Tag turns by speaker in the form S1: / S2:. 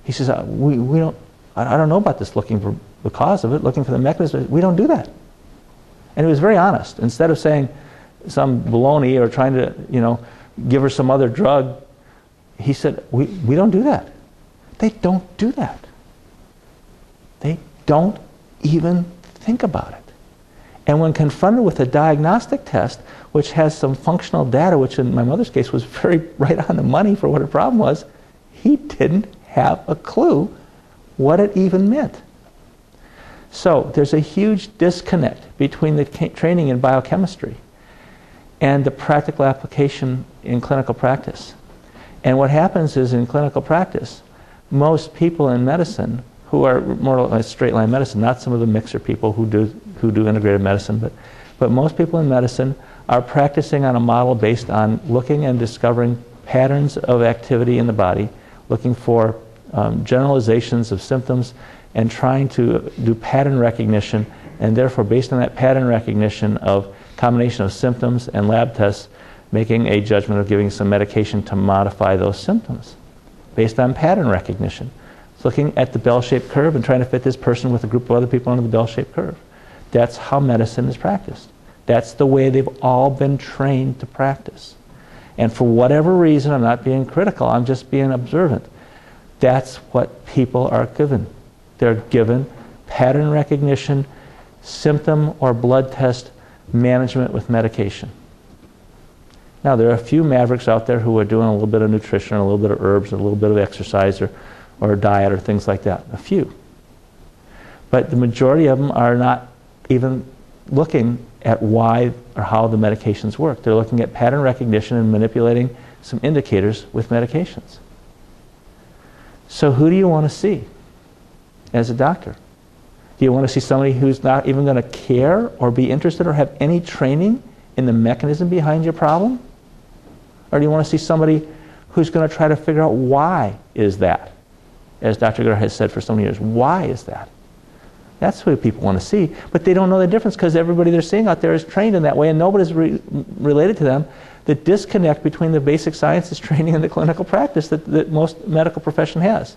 S1: He says, we don't, I don't know about this looking for the cause of it, looking for the mechanism. We don't do that. And he was very honest. Instead of saying some baloney or trying to, give her some other drug, he said, we don't do that. They don't do that. They don't even think about it. And when confronted with a diagnostic test, which has some functional data, which in my mother's case was very right on the money for what her problem was, he didn't have a clue what it even meant. So there's a huge disconnect between the training in biochemistry and the practical application in clinical practice. And what happens is in clinical practice, most people in medicine who are more like straight line medicine, not some of the mixer people who do integrated medicine, but most people in medicine are practicing on a model based on looking and discovering patterns of activity in the body, looking for generalizations of symptoms, and trying to do pattern recognition, and therefore based on that pattern recognition of combination of symptoms and lab tests, making a judgment of giving some medication to modify those symptoms based on pattern recognition. It's looking at the bell-shaped curve and trying to fit this person with a group of other people under the bell-shaped curve. That's how medicine is practiced. That's the way they've all been trained to practice. And for whatever reason, I'm not being critical, I'm just being observant. That's what people are given. They're given pattern recognition, symptom or blood test management with medication. Now, there are a few mavericks out there who are doing a little bit of nutrition, a little bit of herbs, a little bit of exercise or diet or things like that. A few. But the majority of them are not even looking at why or how the medications work. They're looking at pattern recognition and manipulating some indicators with medications. So who do you want to see as a doctor? Do you want to see somebody who's not even going to care or be interested or have any training in the mechanism behind your problem? Or do you want to see somebody who's going to try to figure out why is that? As Dr. Gar has said for so many years, why is that? That's who people want to see, but they don't know the difference because everybody they're seeing out there is trained in that way and nobody's related to them. The disconnect between the basic sciences training and the clinical practice that most medical profession has.